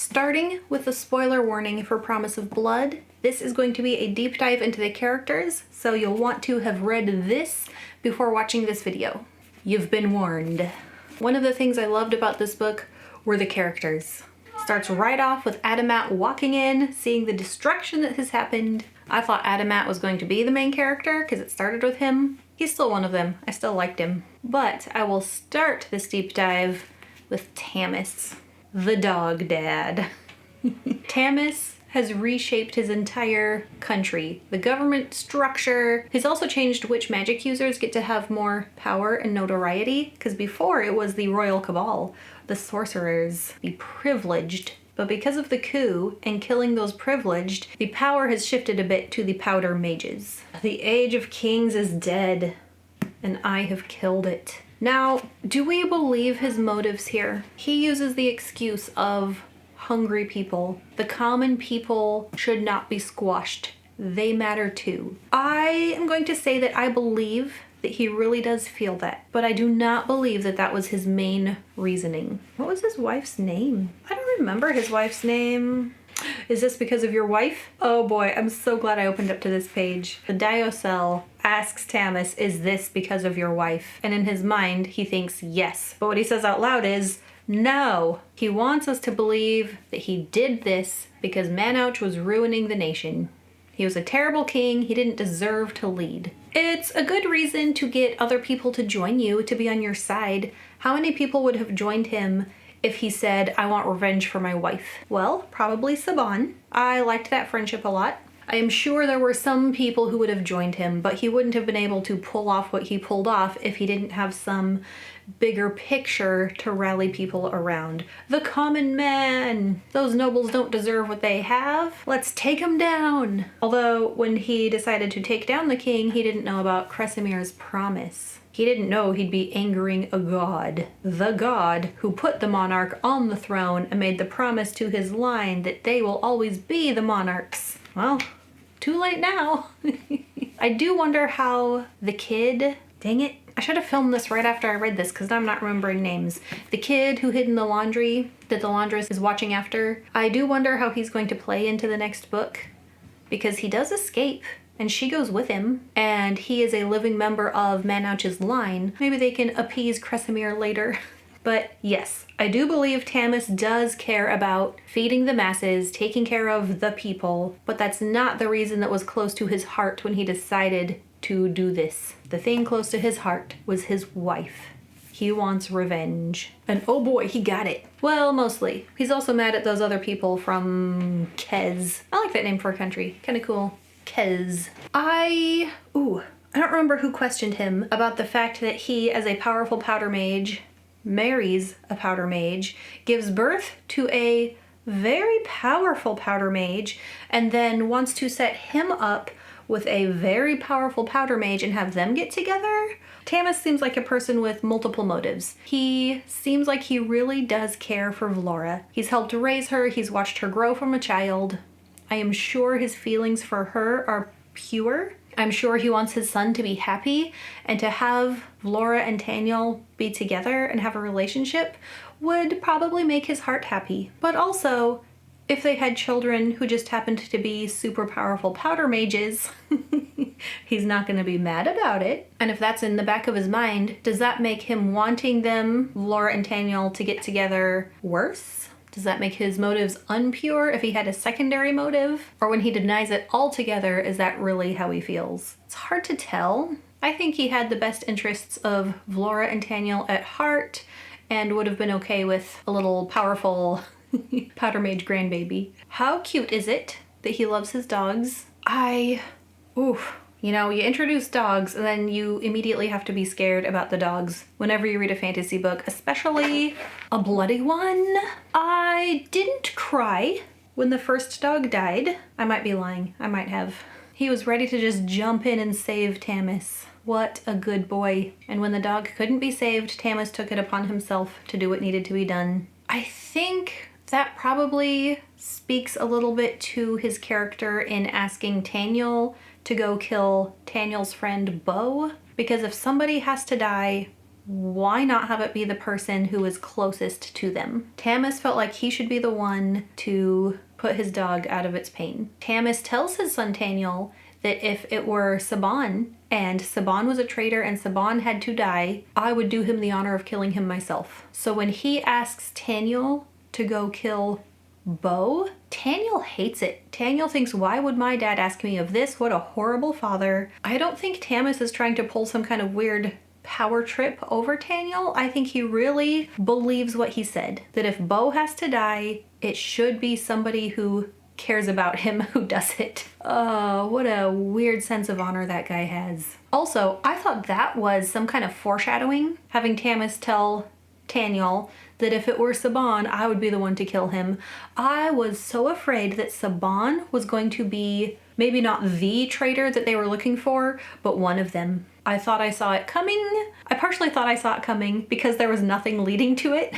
Starting with a spoiler warning for Promise of Blood, this is going to be a deep dive into the characters, so you'll want to have read this before watching this video. You've been warned. One of the things I loved about this book were the characters. Starts right off with Adamat walking in, seeing the destruction that has happened. I thought Adamat was going to be the main character because it started with him. He's still one of them. I still liked him. But I will start this deep dive with Tamis, the dog dad. Tamis has reshaped his entire country. The government structure. He's also changed which magic users get to have more power and notoriety, because before it was the royal cabal, the sorcerers, the privileged. But because of the coup and killing those privileged, the power has shifted a bit to the Powder Mages. The Age of Kings is dead, and I have killed it. Now, do we believe his motives here? He uses the excuse of hungry people. The common people should not be squashed. They matter too. I am going to say that I believe that he really does feel that, but I do not believe that that was his main reasoning. What was his wife's name? I don't remember his wife's name. Is this because of your wife? Oh boy, I'm so glad I opened up to this page. The Diocel asks Tamis, is this because of your wife? And in his mind, he thinks yes. But what he says out loud is, no. He wants us to believe that he did this because Manouch was ruining the nation. He was a terrible king. He didn't deserve to lead. It's a good reason to get other people to join you, to be on your side. How many people would have joined him if he said, I want revenge for my wife? Well, probably Saban. I liked that friendship a lot. I am sure there were some people who would have joined him, but he wouldn't have been able to pull off what he pulled off if he didn't have some bigger picture to rally people around. The common man! Those nobles don't deserve what they have. Let's take them down! Although, when he decided to take down the king, he didn't know about Kresimmir's promise. He didn't know he'd be angering a god. The god who put the monarch on the throne and made the promise to his line that they will always be the monarchs. Well, too late now. I do wonder how the kid... Dang it. I should have filmed this right after I read this because I'm not remembering names. The kid who hid in the laundry that the laundress is watching after. I do wonder how he's going to play into the next book, because he does escape and she goes with him and he is a living member of Manouch's line. Maybe they can appease Kresimmir later. But yes, I do believe Tamis does care about feeding the masses, taking care of the people, but that's not the reason that was close to his heart when he decided to do this. The thing close to his heart was his wife. He wants revenge. And oh boy, he got it. Well, mostly. He's also mad at those other people from Kez. I like that name for a country. Kind of cool. Kez. I don't remember who questioned him about the fact that he, as a powerful powder mage, marries a powder mage, gives birth to a very powerful powder mage, and then wants to set him up with a very powerful powder mage and have them get together. Tamis seems like a person with multiple motives. He seems like he really does care for Vlora. He's helped raise her, he's watched her grow from a child. I am sure his feelings for her are pure. I'm sure he wants his son to be happy, and to have Vlora and Taniel be together and have a relationship would probably make his heart happy. But also, if they had children who just happened to be super powerful powder mages, he's not going to be mad about it. And if that's in the back of his mind, does that make him wanting them, Vlora and Taniel, to get together worse? Does that make his motives unpure if he had a secondary motive? Or when he denies it altogether, is that really how he feels? It's hard to tell. I think he had the best interests of Vlora and Taniel at heart and would have been okay with a little powerful powder mage grandbaby. How cute is it that he loves his dogs? You know, you introduce dogs and then you immediately have to be scared about the dogs whenever you read a fantasy book, especially a bloody one. I didn't cry when the first dog died. I might be lying. I might have. He was ready to just jump in and save Tamis. What a good boy. And when the dog couldn't be saved, Tamis took it upon himself to do what needed to be done. I think that probably speaks a little bit to his character in asking Taniel to go kill Taniel's friend Beau, because if somebody has to die, why not have it be the person who is closest to them? Tamis felt like he should be the one to put his dog out of its pain. Tamis tells his son Taniel that if it were Saban and Saban was a traitor and Saban had to die, I would do him the honor of killing him myself. So when he asks Taniel to go kill Bo, Taniel hates it. Taniel thinks, why would my dad ask me of this? What a horrible father. I don't think Tamis is trying to pull some kind of weird power trip over Taniel. I think he really believes what he said, that if Bo has to die, it should be somebody who cares about him who does it. Oh, what a weird sense of honor that guy has. Also, I thought that was some kind of foreshadowing, having Tamis tell Taniel that if it were Saban, I would be the one to kill him. I was so afraid that Saban was going to be maybe not the traitor that they were looking for, but one of them. I thought I saw it coming. I partially thought I saw it coming because there was nothing leading to it.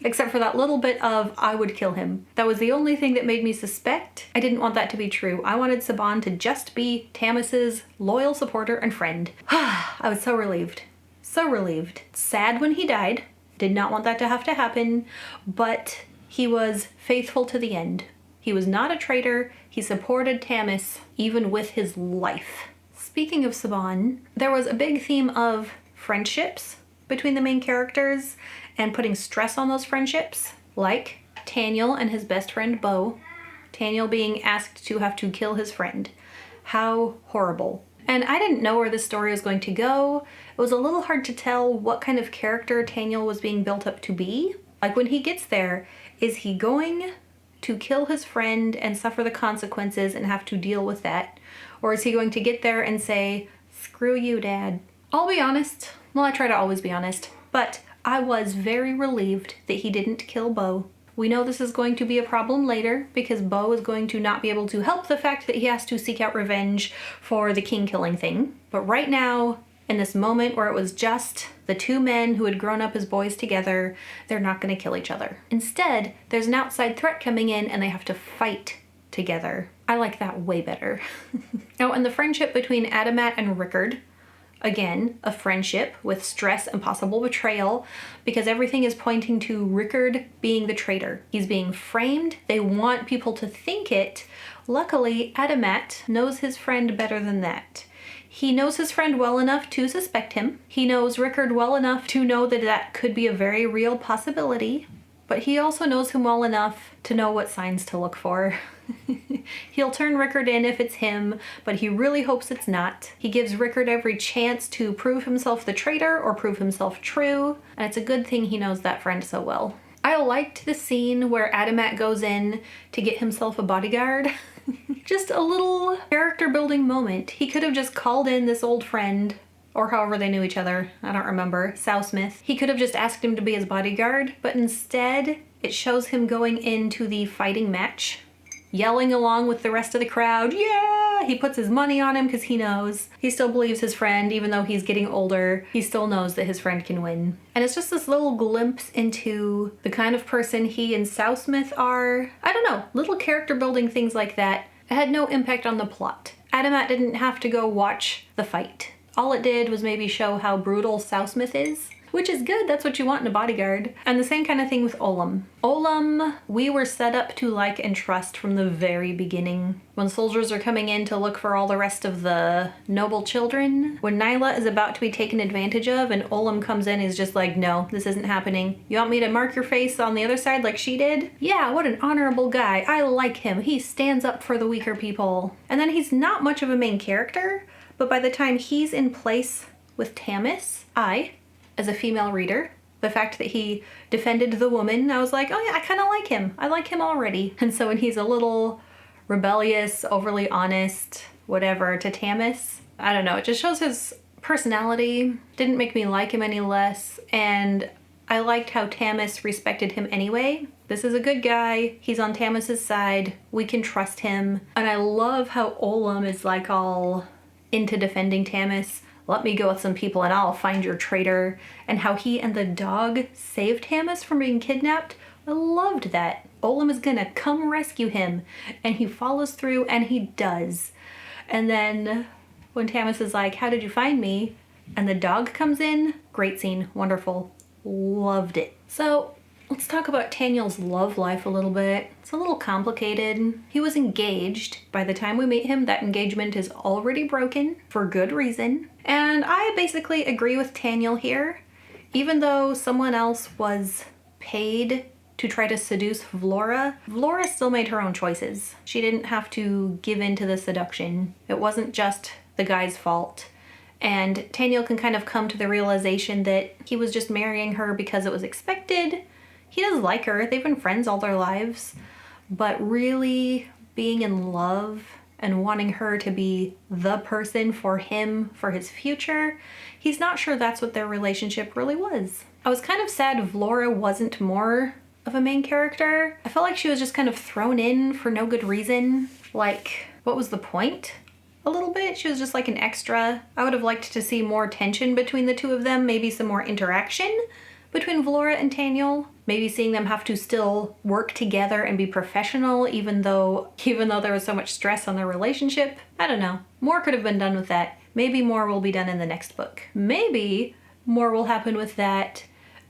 Except for that little bit of, I would kill him. That was the only thing that made me suspect. I didn't want that to be true. I wanted Saban to just be Tamis's loyal supporter and friend. I was so relieved. So relieved. Sad when he died. Did not want that to have to happen. But he was faithful to the end. He was not a traitor. He supported Tamis even with his life. Speaking of Saban, there was a big theme of friendships between the main characters and putting stress on those friendships, like Taniel and his best friend Bo. Taniel being asked to have to kill his friend. How horrible. And I didn't know where this story was going to go. It was a little hard to tell what kind of character Taniel was being built up to be. Like when he gets there, is he going to kill his friend and suffer the consequences and have to deal with that? Or is he going to get there and say, screw you, Dad? I'll be honest. Well, I try to always be honest, but I was very relieved that he didn't kill Bo. We know this is going to be a problem later because Bo is going to not be able to help the fact that he has to seek out revenge for the king killing thing. But right now, in this moment where it was just the two men who had grown up as boys together, they're not going to kill each other. Instead, there's an outside threat coming in and they have to fight together. I like that way better. Now, in the friendship between Adamat and Rickard, again, a friendship with stress and possible betrayal because everything is pointing to Rickard being the traitor. He's being framed. They want people to think it. Luckily, Adamat knows his friend better than that. He knows his friend well enough to suspect him. He knows Rickard well enough to know that that could be a very real possibility. But he also knows him well enough to know what signs to look for. He'll turn Rickard in if it's him, but he really hopes it's not. He gives Rickard every chance to prove himself the traitor or prove himself true, and it's a good thing he knows that friend so well. I liked the scene where Adamat goes in to get himself a bodyguard. Just a little character building moment. He could have just called in this old friend, or however they knew each other, I don't remember, Smith. He could have just asked him to be his bodyguard, but instead it shows him going into the fighting match, yelling along with the rest of the crowd, yeah! He puts his money on him because he knows. He still believes his friend, even though he's getting older, he still knows that his friend can win. And it's just this little glimpse into the kind of person he and Smith are. I don't know, little character building things like that. It had no impact on the plot. Adamat didn't have to go watch the fight. All it did was maybe show how brutal Smith is, which is good. That's what you want in a bodyguard. And the same kind of thing with Olam. Olam, we were set up to like and trust from the very beginning. When soldiers are coming in to look for all the rest of the noble children, when Nyla is about to be taken advantage of and Olam comes in, he's just like, no, this isn't happening. You want me to mark your face on the other side like she did? Yeah, what an honorable guy. I like him. He stands up for the weaker people. And then he's not much of a main character, but by the time he's in place with Tamis, as a female reader, the fact that he defended the woman, I was like, oh yeah, I kind of like him. I like him already. And so when he's a little rebellious, overly honest, whatever, to Tamis, I don't know, it just shows his personality. Didn't make me like him any less. And I liked how Tamis respected him anyway. This is a good guy. He's on Tamis's side. We can trust him. And I love how Olam is like all into defending Tamis. Let me go with some people and I'll find your traitor. And how he and the dog saved Tamis from being kidnapped. I loved that. Olam is gonna come rescue him. And he follows through and he does. And then when Tamis is like, how did you find me? And the dog comes in, Great scene, wonderful, loved it. So let's talk about Taniel's love life a little bit. It's a little complicated. He was engaged. By the time we meet him, that engagement is already broken for good reason. And I basically agree with Taniel here. Even though someone else was paid to try to seduce Vlora, Vlora still made her own choices. She didn't have to give in to the seduction. It wasn't just the guy's fault. And Taniel can kind of come to the realization that he was just marrying her because it was expected. He does like her, they've been friends all their lives, but really being in love and wanting her to be the person for him, for his future, he's not sure that's what their relationship really was. I was kind of sad Vlora wasn't more of a main character. I felt like she was just kind of thrown in for no good reason. Like, what was the point? A little bit. She was just like an extra. I would have liked to see more tension between the two of them, maybe some more interaction between Vlora and Taniel. Maybe seeing them have to still work together and be professional even though there was so much stress on their relationship. I don't know. More could have been done with that. Maybe more will be done in the next book. Maybe more will happen with that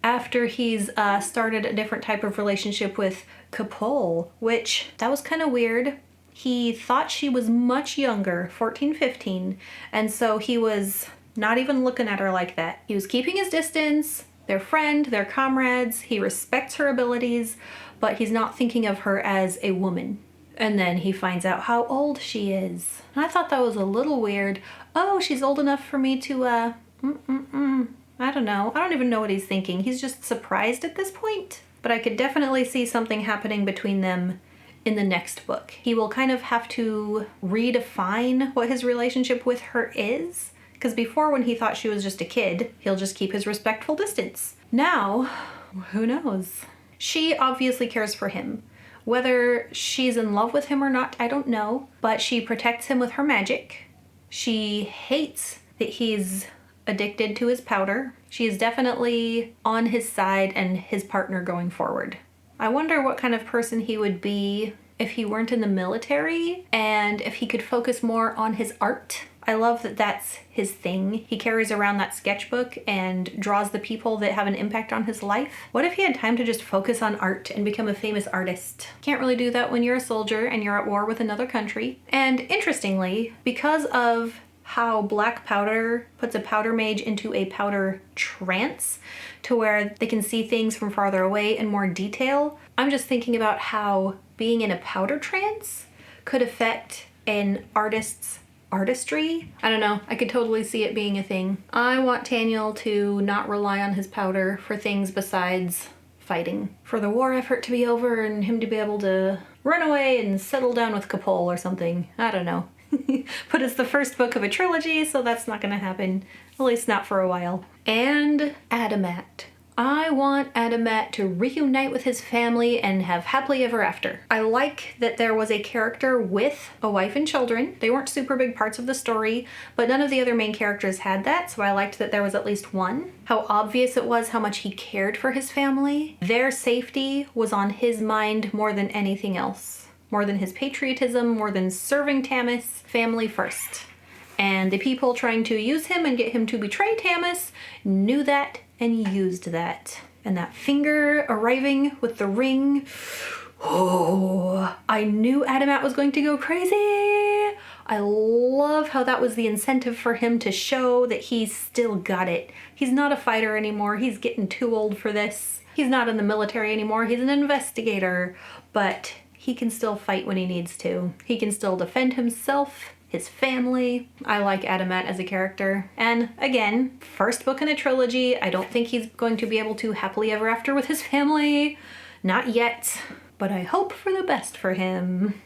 after he's started a different type of relationship with Capole, which that was kind of weird. He thought she was much younger, 14, 15, and so he was not even looking at her like that. He was keeping his distance. Their friend, their comrades, he respects her abilities, but he's not thinking of her as a woman. And then he finds out how old she is. And I thought that was a little weird. Oh, she's old enough for me to, I don't know. I don't even know what he's thinking. He's just surprised at this point. But I could definitely see something happening between them in the next book. He will kind of have to redefine what his relationship with her is. Because before, when he thought she was just a kid, he'll just keep his respectful distance. Now, who knows? She obviously cares for him. Whether she's in love with him or not, I don't know. But she protects him with her magic. She hates that he's addicted to his powder. She is definitely on his side and his partner going forward. I wonder what kind of person he would be if he weren't in the military and if he could focus more on his art. I love that that's his thing. He carries around that sketchbook and draws the people that have an impact on his life. What if he had time to just focus on art and become a famous artist? Can't really do that when you're a soldier and you're at war with another country. And interestingly, because of how black powder puts a powder mage into a powder trance to where they can see things from farther away in more detail, I'm just thinking about how being in a powder trance could affect an artist's artistry. I don't know. I could totally see it being a thing. I want Taniel to not rely on his powder for things besides fighting. For the war effort to be over and him to be able to run away and settle down with Capole or something. I don't know. But it's the first book of a trilogy, so that's not gonna happen. At least not for a while. And Adamat. I want Adamat to reunite with his family and have happily ever after. I like that there was a character with a wife and children. They weren't super big parts of the story, but none of the other main characters had that, so I liked that there was at least one. How obvious it was how much he cared for his family. Their safety was on his mind more than anything else. More than his patriotism, more than serving Tamis. Family first. And the people trying to use him and get him to betray Tamis knew that and used that. And that finger arriving with the ring. Oh, I knew Adamat was going to go crazy. I love how that was the incentive for him to show that he's still got it. He's not a fighter anymore. He's getting too old for this. He's not in the military anymore. He's an investigator, but he can still fight when he needs to. He can still defend himself, his family. I like Adamat as a character. And again, first book in a trilogy. I don't think he's going to be able to happily ever after with his family. Not yet, but I hope for the best for him.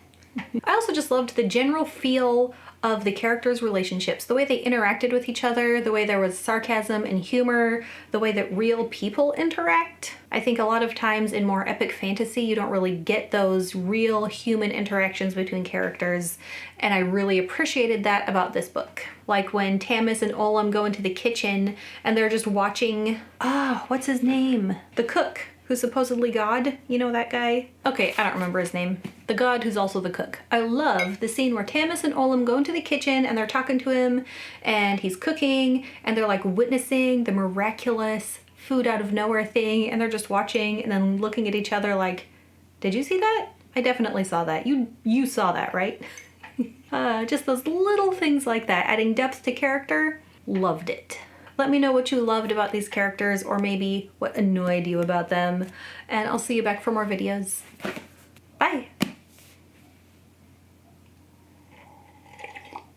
I also just loved the general feel of the characters' relationships, the way they interacted with each other, the way there was sarcasm and humor, the way that real people interact. I think a lot of times in more epic fantasy, you don't really get those real human interactions between characters, and I really appreciated that about this book. Like when Tamis and Olam go into the kitchen and they're just watching, what's his name? The cook who's supposedly God. You know that guy? Okay, I don't remember his name. The god who's also the cook. I love the scene where Tamis and Olim go into the kitchen and they're talking to him and he's cooking and they're like witnessing the miraculous food out of nowhere thing, and they're just watching and then looking at each other like, did you see that? I definitely saw that. You saw that, right? Just those little things like that, adding depth to character. Loved it. Let me know what you loved about these characters or maybe what annoyed you about them, and I'll see you back for more videos.